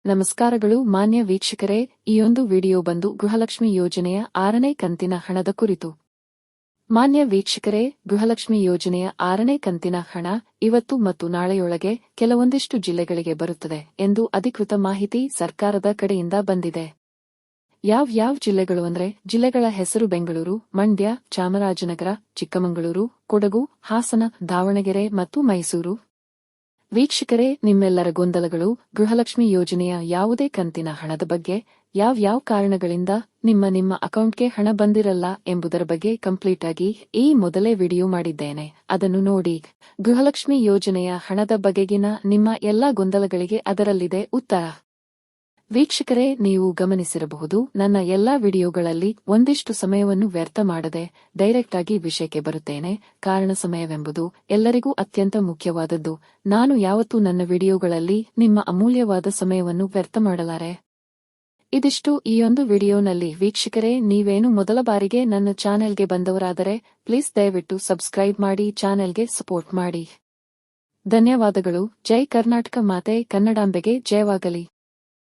ನಮಸ್ಕಾರಗಳು ಮಾನ್ಯ ವೀಕ್ಷಕರೇ, ಈಯೊಂದು ವಿಡಿಯೋ ಬಂದು ಗೃಹಲಕ್ಷ್ಮಿ ಯೋಜನೆಯ 6ನೇ ಕಂತಿನ ಹಣದ ಕುರಿತು. ಮಾನ್ಯ ವೀಕ್ಷಕರೇ, ಗೃಹಲಕ್ಷ್ಮಿ ಯೋಜನೆಯ 6ನೇ ಕಂತಿನ ಹಣ ಇವತ್ತು ಮತ್ತು ನಾಳೆಯೊಳಗೆ ಕೆಲವೊಂದಿಷ್ಟು ಜಿಲ್ಲೆಗಳಿಗೆ ಬರುತ್ತದೆ ಎಂದು ಅಧಿಕೃತ ಮಾಹಿತಿ ಸರ್ಕಾರದ ಕಡೆಯಿಂದ ಬಂದಿದೆ. ಯಾವ್ ಜಿಲ್ಲೆಗಳು ಅಂದ್ರೆ ಜಿಲ್ಲೆಗಳ ಹೆಸರು ಬೆಂಗಳೂರು, ಮಂಡ್ಯ, ಚಾಮರಾಜನಗರ, ಚಿಕ್ಕಮಗಳೂರು, ಕೊಡಗು, ಹಾಸನ, ದಾವಣಗೆರೆ ಮತ್ತು ಮೈಸೂರು. ವೀಕ್ಷಕರೇ, ನಿಮ್ಮೆಲ್ಲರ ಗೊಂದಲಗಳು ಗೃಹಲಕ್ಷ್ಮಿ ಯೋಜನೆಯ ಯಾವುದೇ ಕಂತಿನ ಹಣದ ಬಗ್ಗೆ ಯಾವ ಕಾರಣಗಳಿಂದ ನಿಮ್ಮ ಅಕೌಂಟ್ಗೆ ಹಣ ಬಂದಿರಲ್ಲ ಎಂಬುದರ ಬಗ್ಗೆ ಕಂಪ್ಲೀಟ್ ಆಗಿ ಈ ಮೊದಲೇ ವಿಡಿಯೋ ಮಾಡಿದ್ದೇನೆ, ಅದನ್ನು ನೋಡಿ. ಗೃಹಲಕ್ಷ್ಮಿ ಯೋಜನೆಯ ಹಣದ ಬಗೆಗಿನ ನಿಮ್ಮ ಎಲ್ಲಾ ಗೊಂದಲಗಳಿಗೆ ಅದರಲ್ಲಿದೆ ಉತ್ತರ. ವೀಕ್ಷಕರೇ, ನೀವು ಗಮನಿಸಿರಬಹುದು, ನನ್ನ ಎಲ್ಲಾ ವಿಡಿಯೋಗಳಲ್ಲಿ ಒಂದಿಷ್ಟು ಸಮಯವನ್ನು ವ್ಯರ್ಥ ಮಾಡದೆ ಡೈರೆಕ್ಟ್ ಆಗಿ ವಿಷಯಕ್ಕೆ ಬರುತ್ತೇನೆ. ಕಾರಣ ಸಮಯವೆಂಬುದು ಎಲ್ಲರಿಗೂ ಅತ್ಯಂತ ಮುಖ್ಯವಾದದ್ದು. ನಾನು ಯಾವತ್ತೂ ನನ್ನ ವಿಡಿಯೋಗಳಲ್ಲಿ ನಿಮ್ಮ ಅಮೂಲ್ಯವಾದ ಸಮಯವನ್ನು ವ್ಯರ್ಥ ಮಾಡಲಾರೆ. ಇದಿಷ್ಟು ಈಯೊಂದು ವಿಡಿಯೋನಲ್ಲಿ. ವೀಕ್ಷಕರೇ, ನೀವೇನು ಮೊದಲ ಬಾರಿಗೆ ನನ್ನ ಚಾನೆಲ್ಗೆ ಬಂದವರಾದರೆ ಪ್ಲೀಸ್ ದಯವಿಟ್ಟು ಸಬ್ಸ್ಕ್ರೈಬ್ ಮಾಡಿ, ಚಾನೆಲ್ಗೆ ಸಪೋರ್ಟ್ ಮಾಡಿ. ಧನ್ಯವಾದಗಳು. ಜೈ ಕರ್ನಾಟಕ ಮಾತೆ ಕನ್ನಡಾಂಬೆಗೆ ಜಯವಾಗಲಿ.